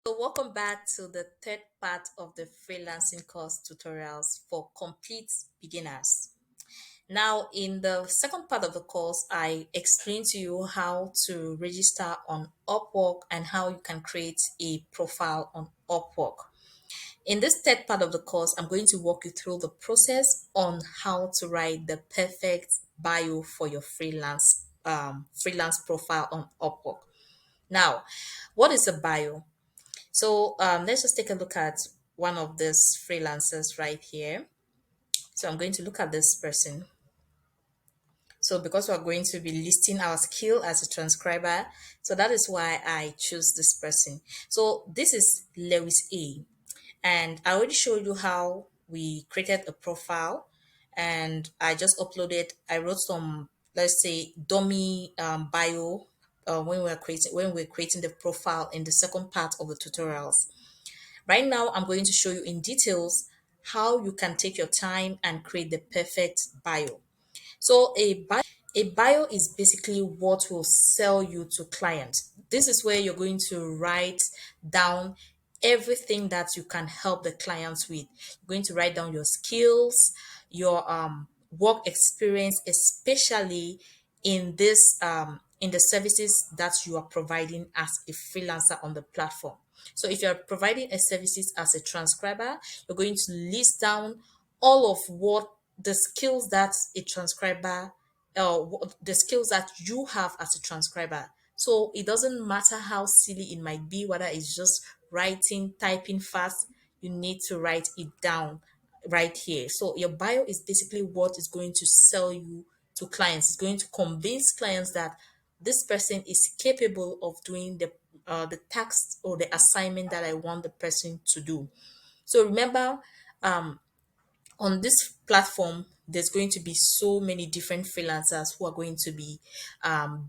So welcome back to the third part of the freelancing course tutorials for complete beginners. Now, in the second part of the course, I explained to you how to register on Upwork and how you can create a profile on Upwork. In this third part of the course, I'm going to walk you through the process on how to write the perfect bio for your freelance profile on Upwork. Now, what is a bio? So let's just take a look at one of these freelancers right here. So I'm going to look at this person. So because we're going to be listing our skill as a transcriber, so that is why I choose this person. So this is Lewis A. And I already showed you how we created a profile and I just uploaded, I wrote some, let's say, dummy bio when we're creating the profile in the second part of the tutorials. Right now, I'm going to show you in details how you can take your time and create the perfect bio. So a bio is basically what will sell you to clients. This is where you're going to write down everything that you can help the clients with. You're going to write down your skills, your work experience, especially in the services that you are providing as a freelancer on the platform. So if you're providing a services as a transcriber, you're going to list down all of what the skills that a transcriber the skills that you have as a transcriber. So it doesn't matter how silly it might be, whether it's just writing, typing fast, you need to write it down right here. So your bio is basically what is going to sell you to clients. It's going to convince clients that this person is capable of doing the task or the assignment that I want the person to do. So remember, um, on this platform, there's going to be so many different freelancers who are going to be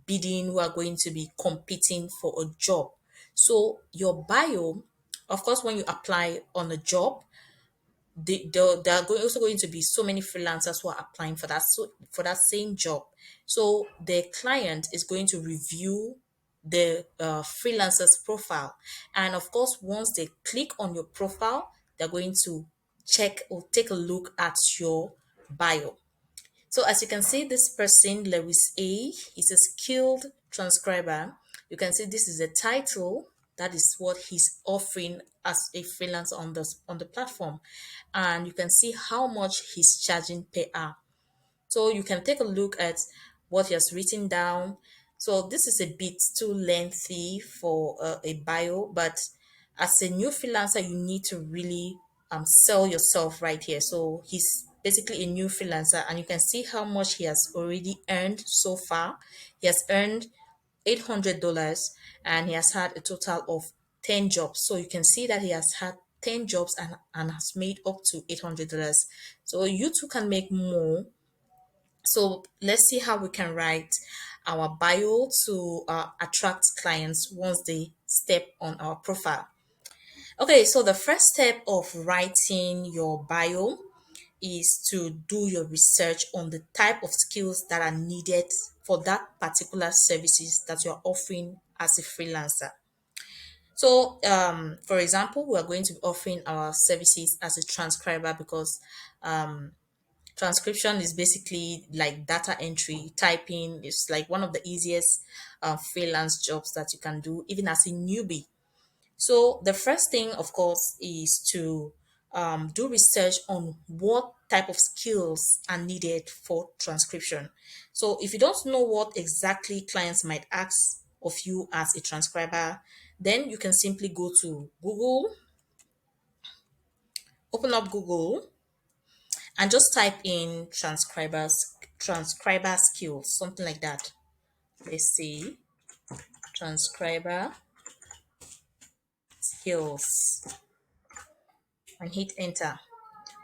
bidding, who are going to be competing for a job. So your bio, of course, when you apply on a job, there are also going to be so many freelancers who are applying for that same job. So the client is going to review the freelancer's profile, and of course, once they click on your profile, they're going to check or take a look at your bio. So as you can see, this person, Lewis A, is a skilled transcriber. You can see this is a title. That is what he's offering as a freelancer on the platform. And you can see how much he's charging per hour. So you can take a look at what he has written down. So this is a bit too lengthy for a bio, but as a new freelancer, you need to really sell yourself right here. So he's basically a new freelancer, and you can see how much he has already earned so far. He has earned $800 and he has had a total of 10 jobs. So you can see that he has had 10 jobs and has made up to $800. So you too can make more. So let's see how we can write our bio to attract clients once they step on our profile. Okay, so the first step of writing your bio is to do your research on the type of skills that are needed for that particular services that you're offering as a freelancer. So, for example, we are going to be offering our services as a transcriber because transcription is basically like data entry, typing. It's like one of the easiest freelance jobs that you can do, even as a newbie. So the first thing, of course, is to do research on what type of skills are needed for transcription. So if you don't know what exactly clients might ask of you as a transcriber, then you can simply go to Google, open up Google, and just type in transcriber skills, something like that. Let's see, transcriber skills, and hit enter.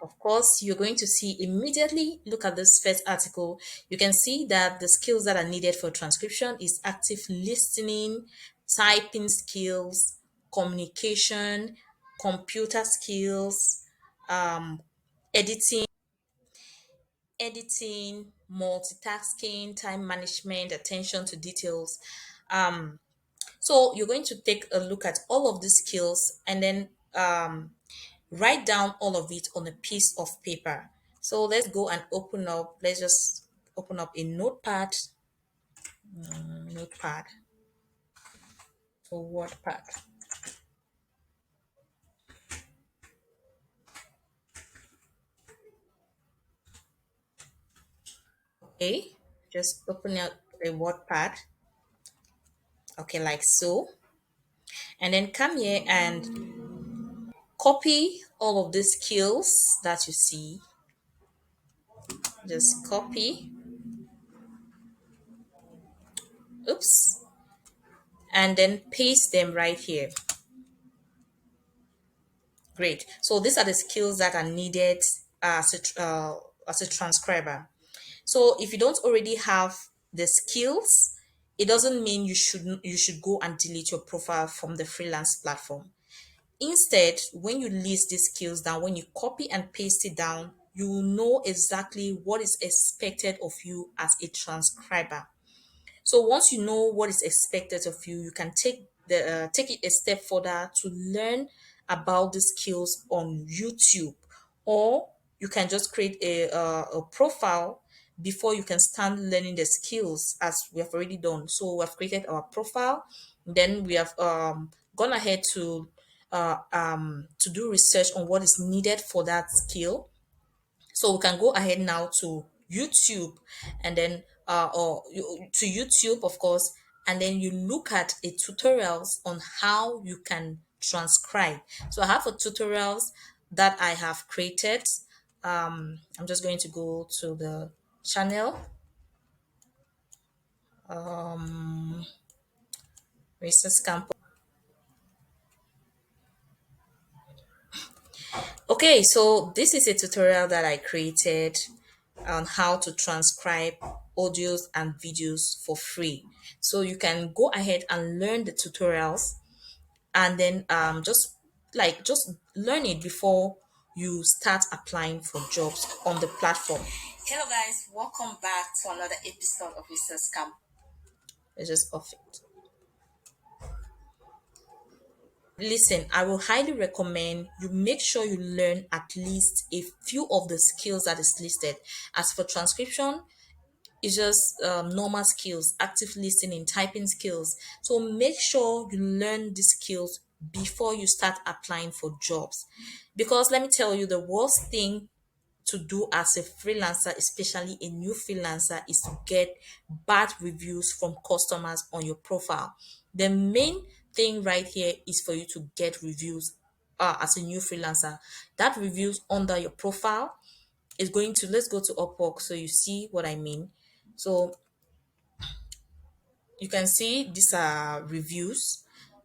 Of course, you're going to see immediately, look at this first article. You can see that the skills that are needed for transcription is active listening, typing skills, communication, computer skills, um, editing, multitasking, time management, attention to details. Um, So you're going to take a look at all of these skills and then write down all of it on a piece of paper. So let's go and let's just open up a notepad or wordpad. Okay, just open up a wordpad. Okay, like so. And then come here and copy all of the skills that you see. Just copy. Oops. And then paste them right here. Great. So these are the skills that are needed as a transcriber. So if you don't already have the skills, it doesn't mean you should go and delete your profile from the freelance platform. Instead, when you list these skills down, when you copy and paste it down, you will know exactly what is expected of you as a transcriber. So once you know what is expected of you, you can take it a step further to learn about the skills on YouTube, or you can just create a profile before you can start learning the skills as we have already done. So we have created our profile, then we have gone ahead to do research on what is needed for that skill. So we can go ahead now to YouTube and then to YouTube, of course, and then you look at a tutorials on how you can transcribe. So I have a tutorials that I have created. I'm just going to go to the channel. Research Campus. Okay, so this is a tutorial that I created on how to transcribe audios and videos for free. So you can go ahead and learn the tutorials and then just learn it before you start applying for jobs on the platform. Hello guys, welcome back to another episode of Research Camp. Let's just off it. Listen, I will highly recommend you make sure you learn at least a few of the skills that is listed. As for transcription, it's just normal skills, active listening, typing skills. So make sure you learn these skills before you start applying for jobs. Because let me tell you, the worst thing to do as a freelancer, especially a new freelancer, is to get bad reviews from customers on your profile. The main thing right here is for you to get reviews as a new freelancer. That reviews under your profile is going to, let's go to Upwork so you see what I mean. So you can see these are reviews.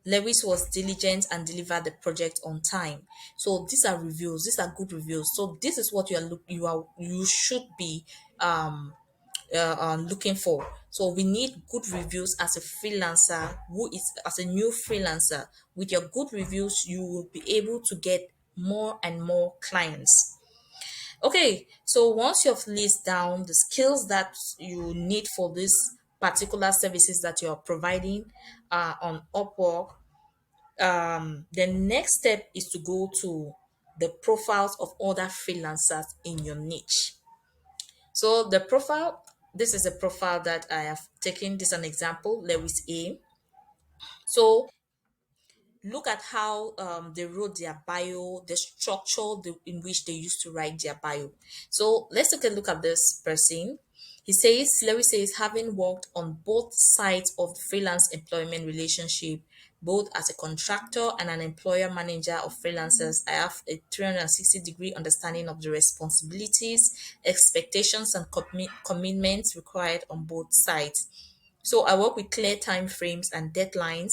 Lewis was diligent and delivered the project on time. So these are reviews. These are good reviews. So this is what you should be looking for. So we need good reviews as a freelancer who is as a new freelancer. With your good reviews, you will be able to get more and more clients. Okay, so once you've listed down the skills that you need for this particular services that you're providing on Upwork, the next step is to go to the profiles of other freelancers in your niche. So the profile, this is a profile that I have taken. This is an example, Lewis A. So look at how they wrote their bio, the structure in which they used to write their bio. So let's take a look at this person. Larry says, having worked on both sides of the freelance employment relationship, both as a contractor and an employer manager of freelancers, I have a 360-degree understanding of the responsibilities, expectations, and commitments required on both sides. So I work with clear time frames and deadlines.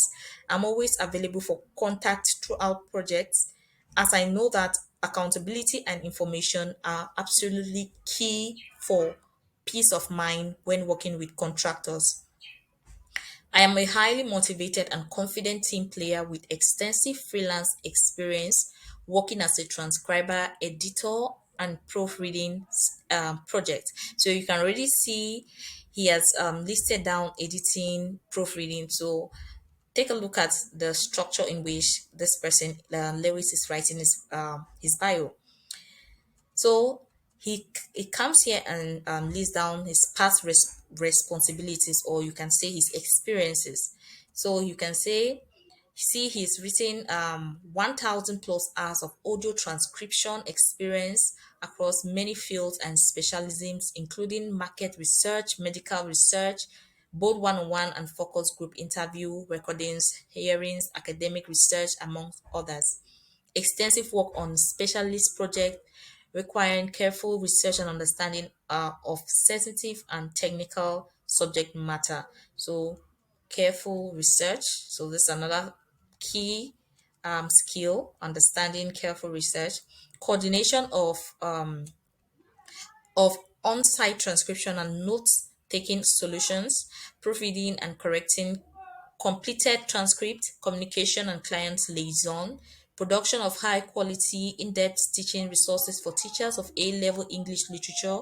I'm always available for contact throughout projects, as I know that accountability and information are absolutely key for peace of mind when working with contractors. I am a highly motivated and confident team player with extensive freelance experience working as a transcriber, editor, and proofreading project. So you can already see he has listed down editing, proofreading. So take a look at the structure in which this person, Lewis, is writing his bio. So he comes here and lists down his past responsibilities, or you can say his experiences. So you can say, see, he's written 1,000 plus hours of audio transcription experience across many fields and specialisms, including market research, medical research, both one-on-one and focus group interview recordings, hearings, academic research, among others. Extensive work on specialist project requiring careful research and understanding of sensitive and technical subject matter. So careful research. So this is another key skill, understanding careful research, coordination of on-site transcription and notes taking solutions, proofreading and correcting completed transcript, communication and client liaison, production of high quality, in-depth teaching resources for teachers of A-level English literature.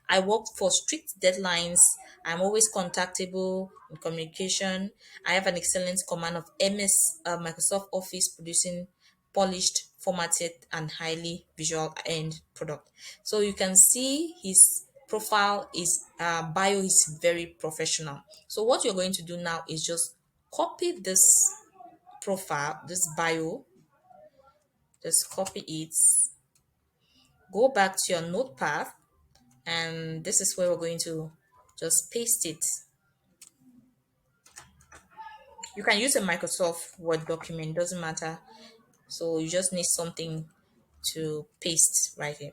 I work for strict deadlines. I'm always contactable in communication. I have an excellent command of MS Microsoft Office, producing polished, formatted, and highly visual end product. So you can see his profile is bio is very professional. So what you're going to do now is just copy this profile, this bio, just copy it, go back to your notepad, and this is where we're going to just paste it. You can use a Microsoft Word document, doesn't matter. So you just need something to paste right here.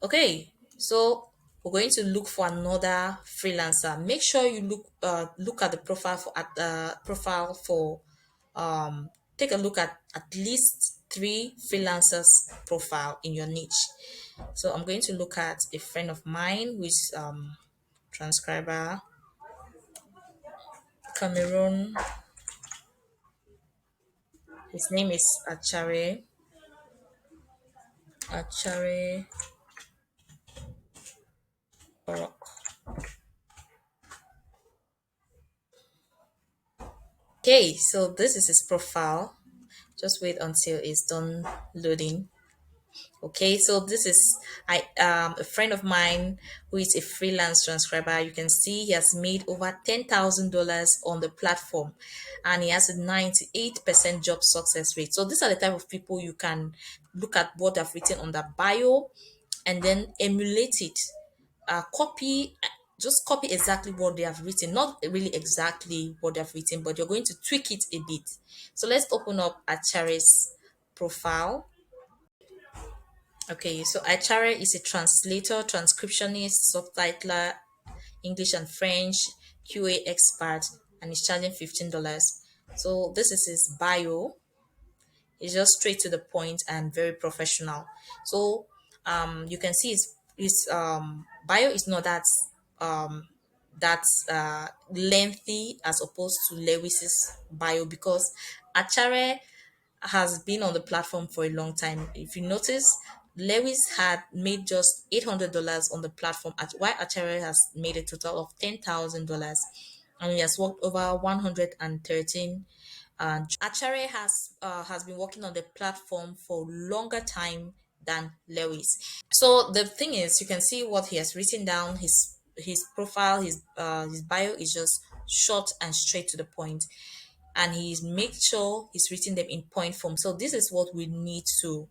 Okay, so we're going to look for another freelancer. Make sure you look at the profile for at the profile for take a look at least three freelancers profile in your niche. So I'm going to look at a friend of mine who is transcriber, Cameroon. His name is Achare Orok. Okay, so this is his profile. Just wait until it's done loading. Okay, so this is a friend of mine who is a freelance transcriber. You can see he has made over $10,000 on the platform, and he has a 98% job success rate. So these are the type of people you can look at what they've written on the bio and then emulate it. Just copy exactly what they have written, not really exactly what they have written, but you're going to tweak it a bit. So let's open up Achare's profile. Okay, so Achare is a translator, transcriptionist, subtitler, English and French, QA expert, and is charging $15. So this is his bio. It's just straight to the point and very professional. So you can see his bio is not um, that lengthy as opposed to Lewis's bio, because Achare has been on the platform for a long time. If you notice, Lewis had made just $800 on the platform, while Acharya has made a total of $10,000, and he has worked over 113. Acharya has been working on the platform for longer time than Lewis. So the thing is, you can see what he has written down. His profile, his bio is just short and straight to the point, and he's made sure he's written them in point form. So this is what we need to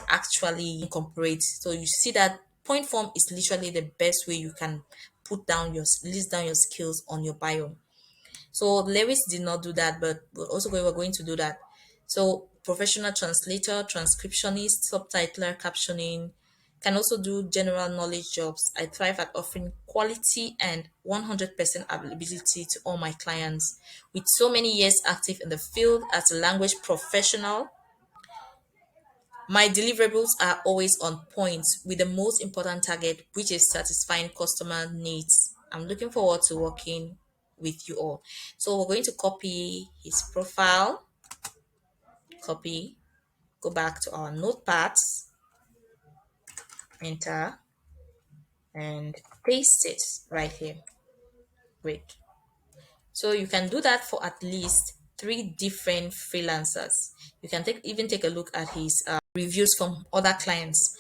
actually incorporate. So you see that point form is literally the best way you can list down your skills on your bio. So Lewis did not do that, but we're going to do that. So professional translator, transcriptionist, subtitler, captioning, can also do general knowledge jobs. I thrive at offering quality and 100% availability to all my clients. With so many years active in the field as a language professional, my deliverables are always on point with the most important target, which is satisfying customer needs. I'm looking forward to working with you all. So we're going to copy his profile, copy, go back to our notepads, enter. and paste it right here. Great. So you can do that for at least three different freelancers. You can take a look at his reviews from other clients.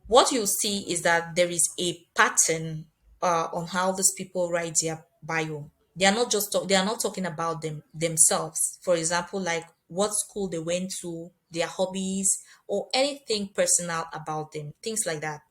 What you'll see is that there is a pattern on how these people write their bio. They are not talking about themselves. For example, like what school they went to, their hobbies, or anything personal about them, things like that.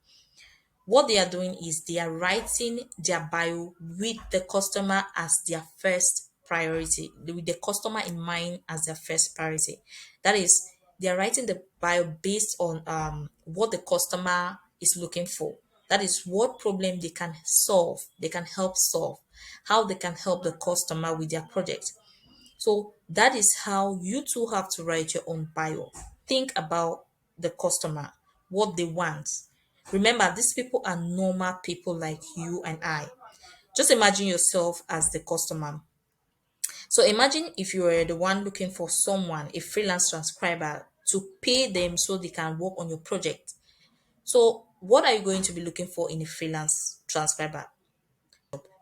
What they are doing is they are writing their bio with the customer as their first priority, with the customer in mind as their first priority. That is, they are writing the bio based on what the customer is looking for. That is what problem they can solve, they can help solve, how they can help the customer with their project. So that is how you too have to write your own bio. Think about the customer, what they want. Remember, these people are normal people like you and I. Just imagine yourself as the customer. So imagine if you were the one looking for someone, a freelance transcriber, to pay them so they can work on your project. So what are you going to be looking for in a freelance transcriber?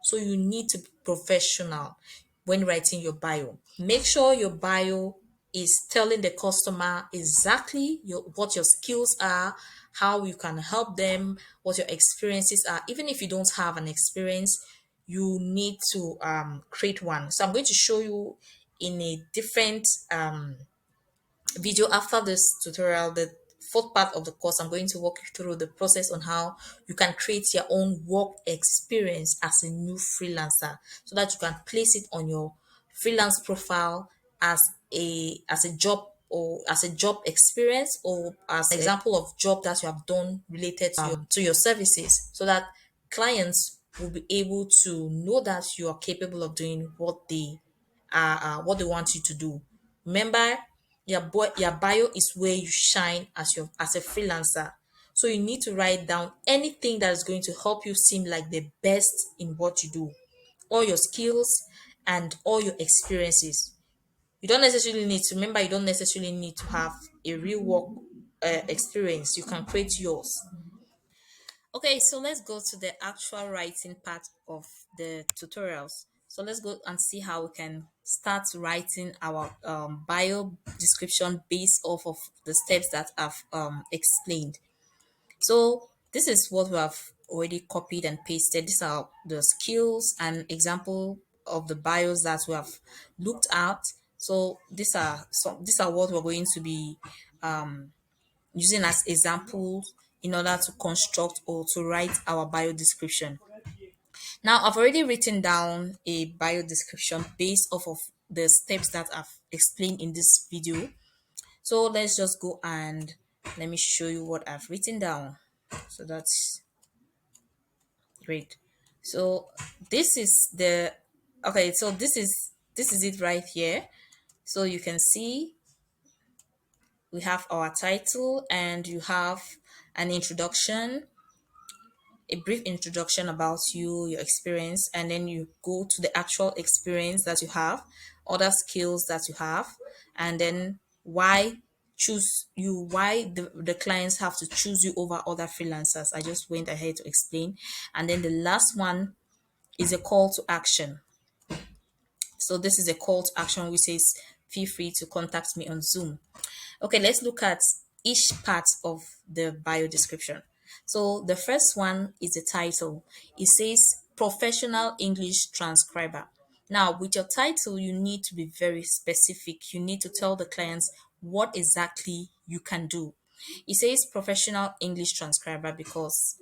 So you need to be professional when writing your bio. Make sure your bio is telling the customer exactly what your skills are, how you can help them, what your experiences are. Even if you don't have an experience, you need to create one. So I'm going to show you in a different video after this tutorial, the fourth part of the course. I'm going to walk you through the process on how you can create your own work experience as a new freelancer so that you can place it on your freelance profile as a job, or as a job experience, or as an example of job that you have done related to your services, so that clients will be able to know that you are capable of doing what they want you to do. Remember, your bio is where you shine as a freelancer. So you need to write down anything that is going to help you seem like the best in what you do. All your skills and all your experiences. You don't necessarily need to remember, you don't necessarily need to have a real work experience. You can create yours. Okay, so let's go to the actual writing part of the tutorials. So let's go and see how we can start writing our bio description based off of the steps that I've explained. So this is what we have already copied and pasted. These are the skills and example of the bios that we have looked at. So these are what we're going to be using as examples in order to construct or to write our bio description. Now, I've already written down a bio description based off of the steps that I've explained in this video. So let's just go and let me show you what I've written down. So that's great. So this is the okay, so this is it right here. So you can see we have our title, and you have an introduction, a brief introduction about you, your experience, and then you go to the actual experience that you have, other skills that you have, and then why the clients have to choose you over other freelancers. I just went ahead to explain. And then the last one is a call to action. So this is a call to action which says, feel free to contact me on Zoom. Okay, let's look at each part of the bio description. So the first one is the title. It says professional English transcriber. Now, with your title, you need to be very specific. You need to tell the clients what exactly you can do. It says professional English transcriber because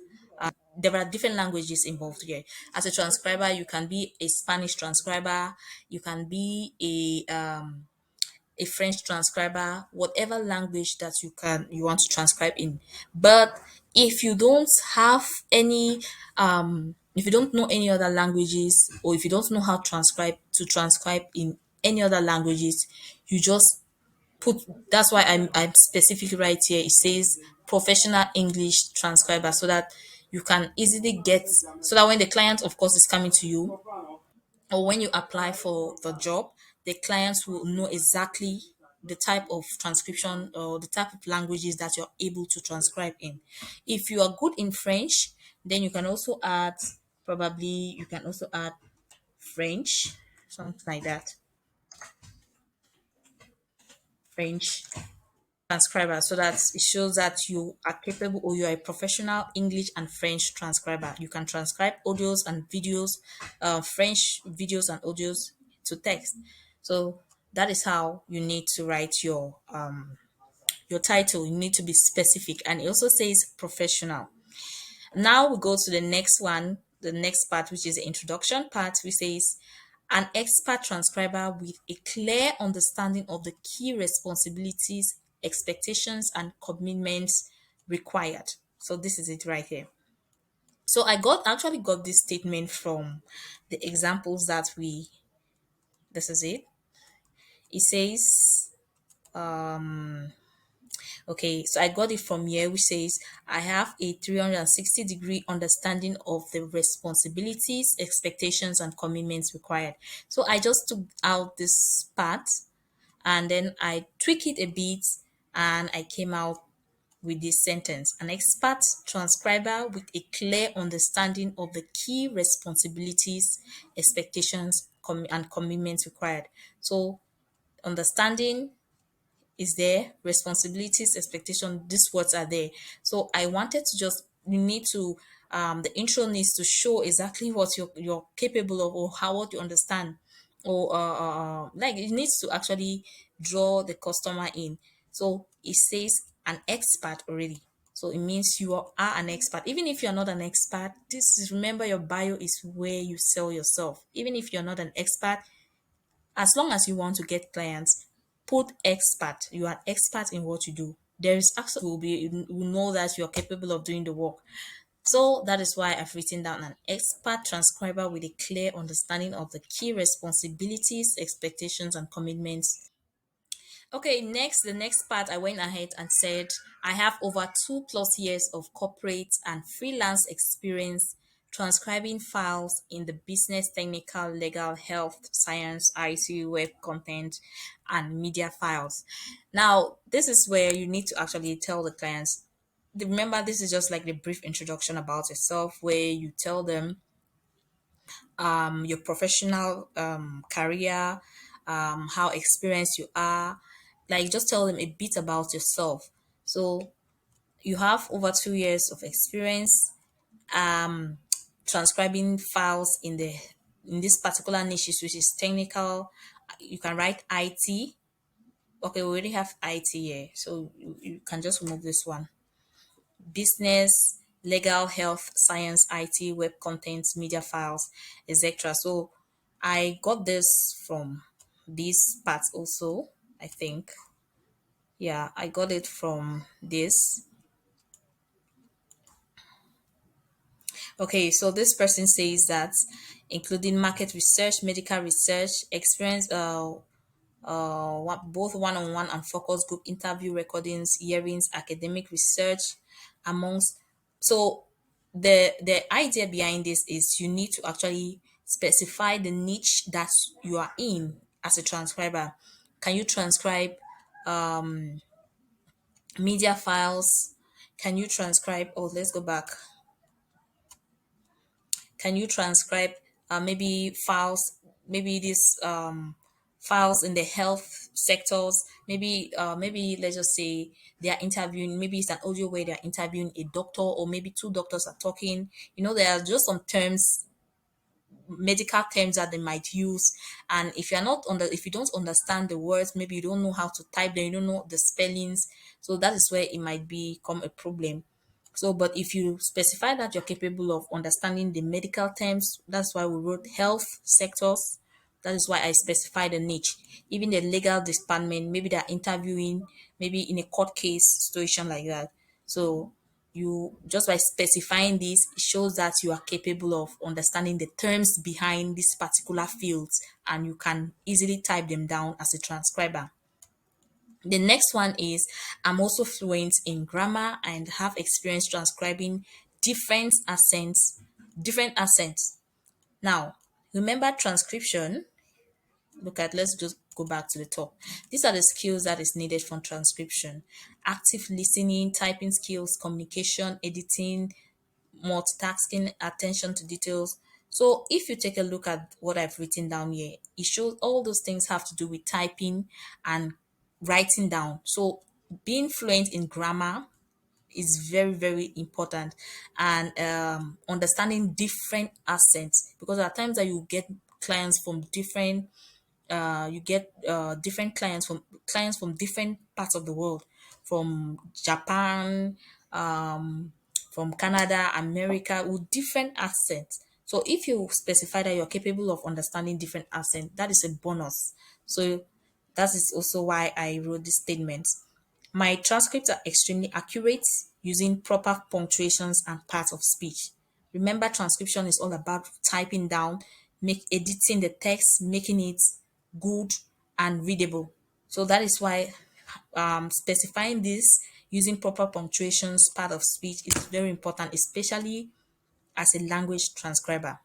there are different languages involved here. As a transcriber, you can be a Spanish transcriber, you can be a French transcriber, whatever language that you want to transcribe in. But if you don't have any if you don't know any other languages, or if you don't know how to transcribe in any other languages, you just put that's why I'm specifically right here. It says professional English transcriber, so that you can easily get, so that when the client of course is coming to you, or when you apply for the job, the clients will know exactly the type of transcription or the type of languages that you're able to transcribe in. If you are good in French, Then you can also add, probably you can also add French, something like that. French transcriber, so that it shows that you are capable or you are a professional English and French transcriber. You can transcribe audios and videos, French videos and audios to text. So that is how you need to write your title. You need to be specific, and it also says professional. Now we go to the next one, the next part, which is the introduction part, which says an expert transcriber with a clear understanding of the key responsibilities, expectations, and commitments required. So this is it right here. So I got this statement from the examples that we this is it. It says okay, so I got it from here, which says, I have a 360-degree understanding of the responsibilities, expectations, and commitments required. So I just took out this part and then I tweak it a bit and I came out with this sentence. An expert transcriber with a clear understanding of the key responsibilities, expectations, and commitments required. So understanding is there, responsibilities, expectation, these words are there. So I wanted to just, you need to the intro needs to show exactly what you're capable of, or how, what you understand, or like it needs to actually draw the customer in. So it says an expert already, so it means you are an expert. Even if you're not an expert, this is, remember, your bio is where you sell yourself. Even if you're not an expert, as long as you want to get clients, put expert. You are expert in what you do. There is actually will be, will know that you are capable of doing the work. So that is why I've written down an expert transcriber with a clear understanding of the key responsibilities, expectations, and commitments. Okay, next, the next part, I went ahead and said, I have over 2+ years of corporate and freelance experience transcribing files in the business, technical, legal, health, science, IT, web content, and media files. Now, this is where you need to actually tell the clients. Remember, this is just like the brief introduction about yourself, where you tell them your professional career, how experienced you are. Like, just tell them a bit about yourself. So you have over 2 years of experience um, transcribing files in this particular niche, which is technical. You can write IT. Okay, we already have IT here, so you can just remove this one. Business, legal, health, science, IT, web content, media files, etc. So I got this from these parts also, I think. Yeah, I got it from this. Okay, so this person says that including market research, medical research, experience, both one-on-one and focus group interview recordings, hearings, academic research, amongst. So the idea behind this is you need to actually specify the niche that you are in as a transcriber. Can you transcribe media files? Can you transcribe? Oh, let's go back. Can you transcribe maybe files, maybe these files in the health sectors? Maybe let's just say they are interviewing, maybe it's an audio where they're interviewing a doctor, or maybe two doctors are talking. There are just some terms, medical terms that they might use, and if you don't understand the words, maybe you don't know how to type them, you don't know the spellings, so that is where it might become a problem. So but if you specify that you're capable of understanding the medical terms, that's why we wrote health sectors. That is why I specified the niche. Even the legal department, maybe they're interviewing, maybe in a court case situation like that. So you, just by specifying this, it shows that you are capable of understanding the terms behind these particular fields, and you can easily type them down as a transcriber. The next one is, I'm also fluent in grammar and have experience transcribing different accents. Different accents. Now, remember transcription. Let's just go back to the top. These are the skills that is needed for transcription: active listening, typing skills, communication, editing, multitasking, attention to details. So if you take a look at what I've written down here, it shows all those things have to do with typing and writing down. So being fluent in grammar is very, very important, and understanding different accents, because there are times that you get clients from different you get different clients from different parts of the world, from Japan, um, from Canada, America, with different accents. So if you specify that you're capable of understanding different accents, that is a bonus. So that is also why I wrote this statement. My transcripts are extremely accurate, using proper punctuations and parts of speech. Remember, transcription is all about typing down, editing the text, making it good and readable. So that is why specifying this using proper punctuations, part of speech is very important, especially as a language transcriber.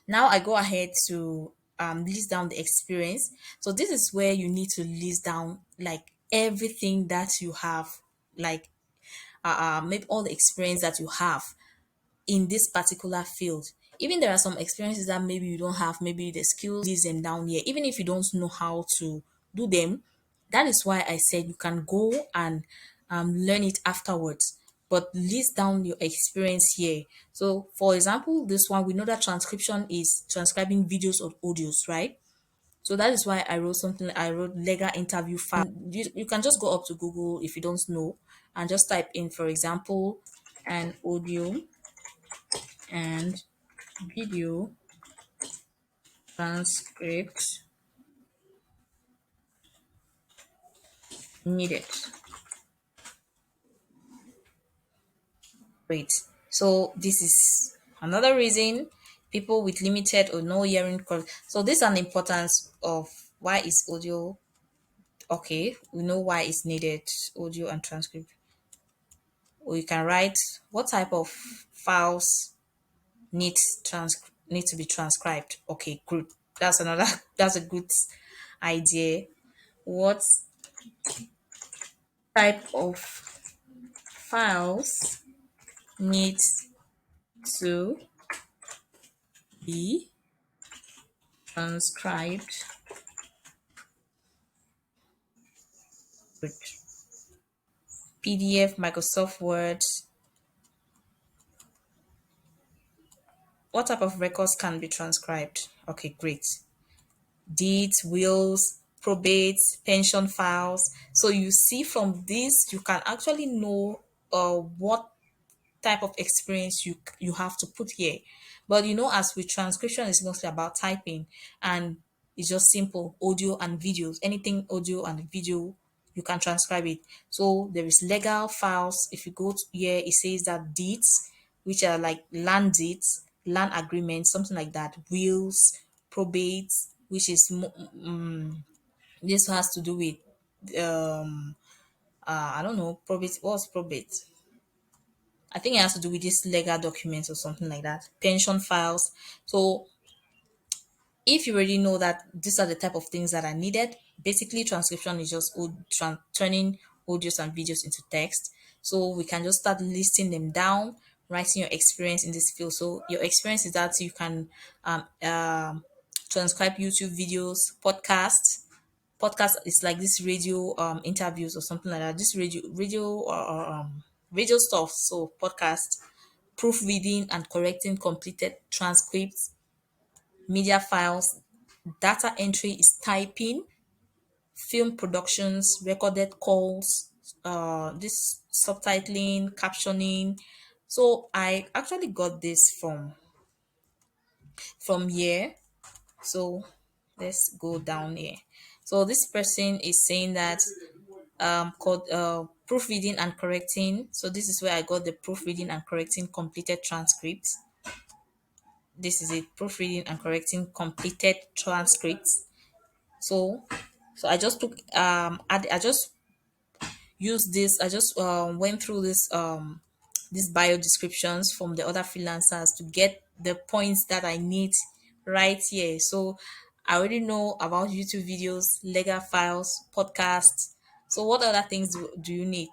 Now I go ahead to list down the experience. So this is where you need to list down like everything that you have, like maybe all the experience that you have in this particular field. Even there are some experiences that maybe you don't have, maybe the skills list them down here. Even if you don't know how to do them, that is why I said you can go and learn it afterwards. But list down your experience here. So, for example, this one, we know that transcription is transcribing videos or audios, right? So that is why I wrote something. I wrote legal interview file. You can just go up to Google if you don't know and just type in, for example, an audio and video transcript needed. Great. So this is another reason people with limited or no hearing So this is an importance of why is audio okay. We know why it's needed, audio and transcript. Or you can write what type of files need to be transcribed. Okay, good. That's another that's a good idea. What type of files needs to be transcribed with PDF, Microsoft Word? What type of records can be transcribed? Okay, great. Deeds, wills, probates, pension files. So you see from this, you can actually know what type of experience you have to put here. But as with transcription, it's mostly about typing, and it's just simple audio and videos. Anything audio and video, you can transcribe it. So there is legal files. If you go to here, it says that deeds, which are like land deeds, land agreements, something like that. Wills, probates, which is this has to do with I don't know, probate. What's probate? I think it has to do with this legal documents or something like that. Pension files. So if you already know that these are the type of things that are needed, basically transcription is just turning audios and videos into text. So we can just start listing them down, writing your experience in this field. So your experience is that you can transcribe YouTube videos, podcasts. Podcast is like this radio interviews or something like that. This radio or radio stuff. So podcast, proofreading and correcting completed transcripts, media files, data entry is typing, film productions, recorded calls, this subtitling, captioning. So I actually got this from here. So let's go down here. So this person is saying that called proofreading and correcting. So this is where I got the proofreading and correcting completed transcripts. This is it, proofreading and correcting completed transcripts. So I just took I just used this. I just went through these bio descriptions from the other freelancers to get the points that I need right here. So I already know about YouTube videos, legal files, podcasts. So what other things do you need?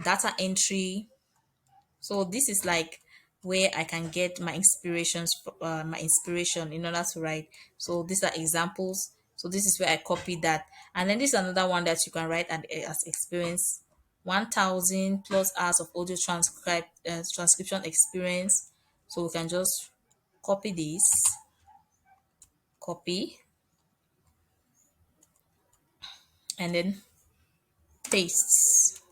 Data entry. So this is like where I can get my my inspiration in order to write. So these are examples. So this is where I copy that, and then this is another one that you can write as experience. 1,000 plus hours of audio transcription experience. So we can just copy this, copy, and then paste.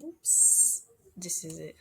Oops, this is it.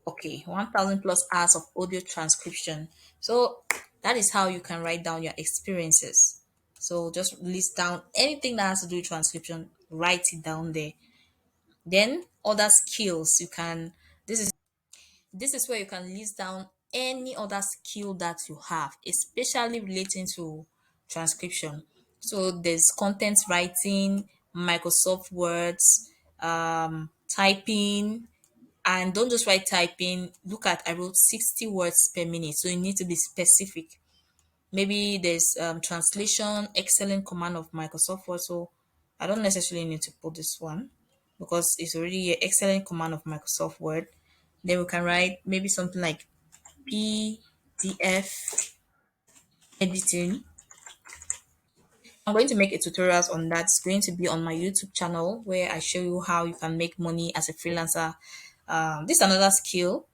Okay, 1,000 plus hours of audio transcription. So that is how you can write down your experiences. So just list down anything that has to do with transcription, write it down there. Then other skills you can, this is where you can list down any other skill that you have, especially relating to transcription. So there's content writing, Microsoft Words, typing, and don't just write typing. Look at, I wrote 60 words per minute, so you need to be specific. Maybe there's translation, excellent command of Microsoft Word. So I don't necessarily need to put this one because it's already an excellent command of Microsoft Word. Then we can write maybe something like PDF editing. I'm going to make a tutorials on that. It's going to be on my YouTube channel where I show you how you can make money as a freelancer. This is another skill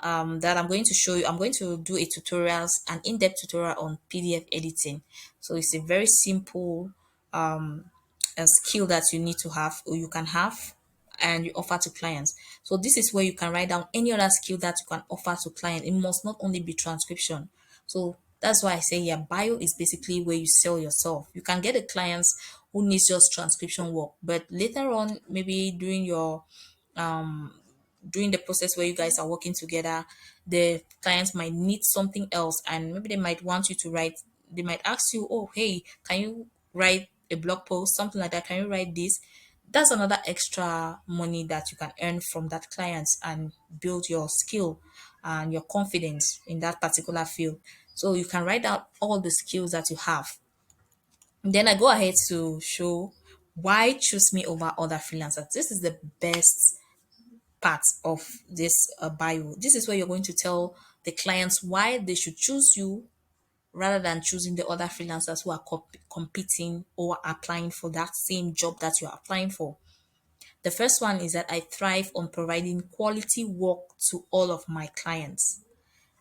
that I'm going to show you. I'm going to do a tutorials, an in-depth tutorial on PDF editing. So it's a very simple a skill that you need to have or you can have and you offer to clients. So this is where you can write down any other skill that you can offer to client. It must not only be transcription. So that's why I say your bio is basically where you sell yourself. You can get a clients who needs just transcription work, but later on, maybe during the process where you guys are working together, the clients might need something else, and maybe they might want you to write. They might ask you, "Oh, hey, can you write a blog post, something like that? Can you write this?" That's another extra money that you can earn from that client and build your skill and your confidence in that particular field. So you can write down all the skills that you have. Then I go ahead to show why choose me over other freelancers. This is the best part of this bio. This is where you're going to tell the clients why they should choose you rather than choosing the other freelancers who are competing or applying for that same job that you're applying for. The first one is that I thrive on providing quality work to all of my clients.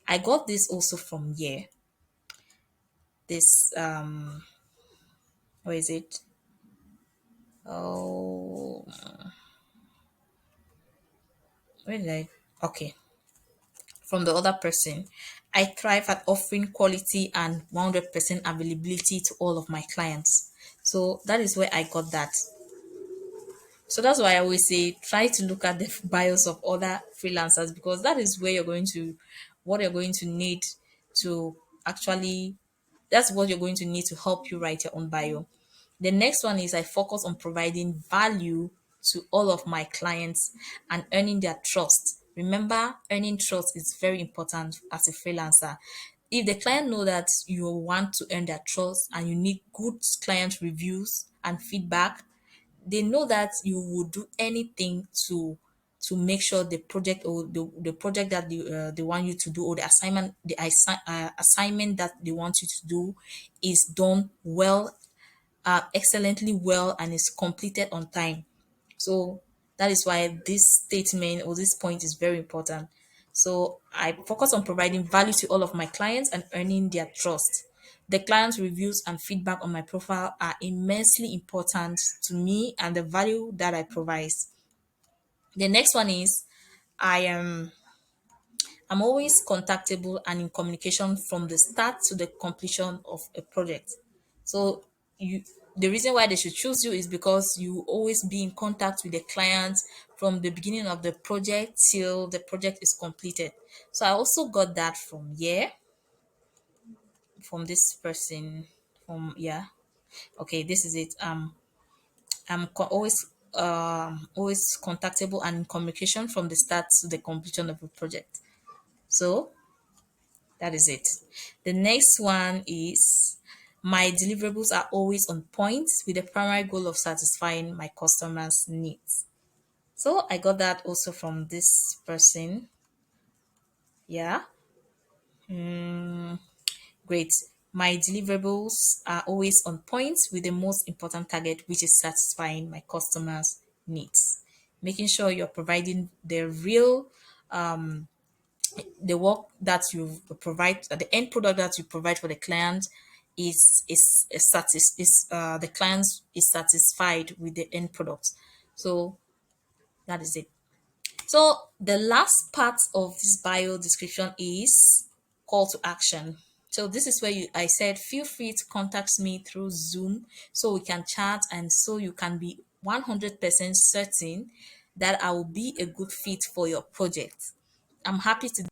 I got this also from here. This where is it? Oh, where did I? Okay, from the other person. I thrive at offering quality and 100% availability to all of my clients. So that is where I got that. So that's why I always say try to look at the bios of other freelancers because that is where you're going to, what you're going to need to actually, that's what you're going to need to help you write your own bio. The next one is I focus on providing value to all of my clients and earning their trust. Remember, earning trust is very important as a freelancer. If the client know that you want to earn their trust and you need good client reviews and feedback, they know that you will do anything to make sure the project or the project that they want you to do or the assignment that they want you to do is done well, excellently well, and is completed on time. So that is why this statement or this point is very important. So I focus on providing value to all of my clients and earning their trust. The client reviews and feedback on my profile are immensely important to me and the value that I provide. The next one is I am I'm always contactable and in communication from the start to the completion of a project. So you the reason why they should choose you is because you always be in contact with the client from the beginning of the project till the project is completed. So I also got that from here. from this person. From yeah, okay, this is it. Always contactable and in communication from the start to the completion of a project. So that is it. The next one is my deliverables are always on point with the primary goal of satisfying my customers' needs. So I got that also from this person. Yeah. Great. My deliverables are always on point with the most important target, which is satisfying my customers' needs. Making sure you're providing the real the work that you provide, the end product that you provide for the client the client is satisfied with the end product. So that is it. So the last part of this bio description is call to action. So this is where I said, feel free to contact me through Zoom so we can chat and so you can be 100% certain that I will be a good fit for your project. I'm happy to.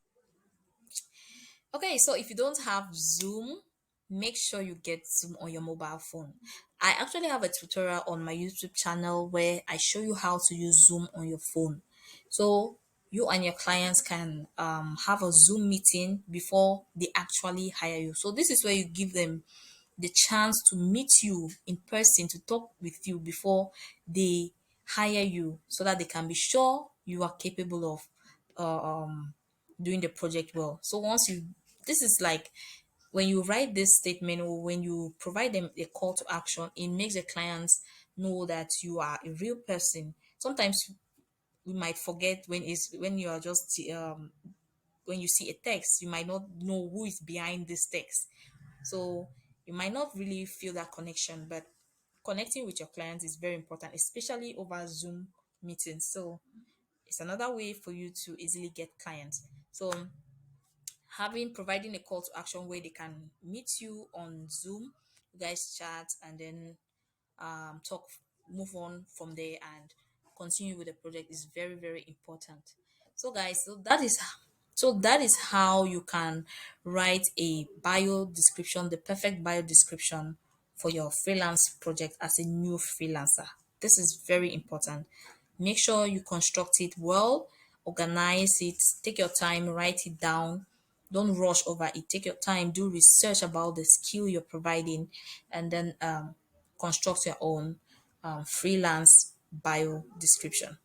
Okay, so if you don't have Zoom, make sure you get Zoom on your mobile phone. I actually have a tutorial on my YouTube channel where I show you how to use Zoom on your phone. So you and your clients can have a Zoom meeting before they actually hire you. So this is where you give them the chance to meet you in person to talk with you before they hire you so that they can be sure you are capable of doing the project well. So once you, this is like when you write this statement or when you provide them a call to action, it makes the clients know that you are a real person. Sometimes we might forget when you are just when you see a text, you might not know who is behind this text. So you might not really feel that connection, but connecting with your clients is very important, especially over Zoom meetings. So it's another way for you to easily get clients. So having providing a call to action where they can meet you on Zoom, you guys chat and then talk, move on from there and continue with the project is very, very important. So guys, so that is how you can write a bio description, the perfect bio description for your freelance project as a new freelancer. This is very important. Make sure you construct it well, organize it, take your time, write it down. Don't rush over it. Take your time, do research about the skill you're providing, and then construct your own freelance bio description.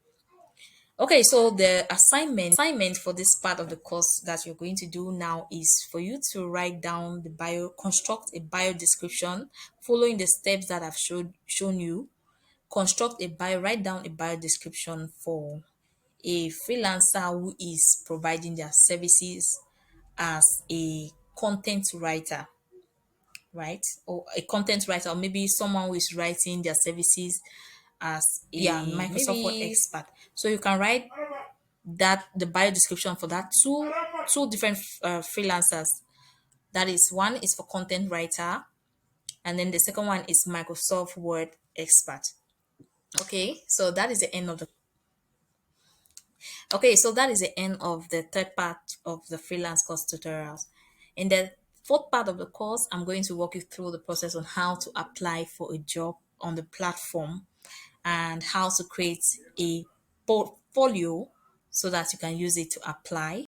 Okay, so the assignment for this part of the course that you're going to do now is for you to write down the bio, construct a bio description following the steps that I've shown you. Construct a bio, write down a bio description for a freelancer who is providing their services as a content writer, right? Or a content writer, or maybe someone who is writing their services as a Microsoft Word expert. So you can write that the bio description for that two different freelancers. That is, one is for content writer, and then the second one is Microsoft Word expert. Okay, so that is the end of the Okay, so that is the end of the third part of the freelance course tutorials. In the fourth part of the course, I'm going to walk you through the process on how to apply for a job on the platform and how to create a portfolio so that you can use it to apply.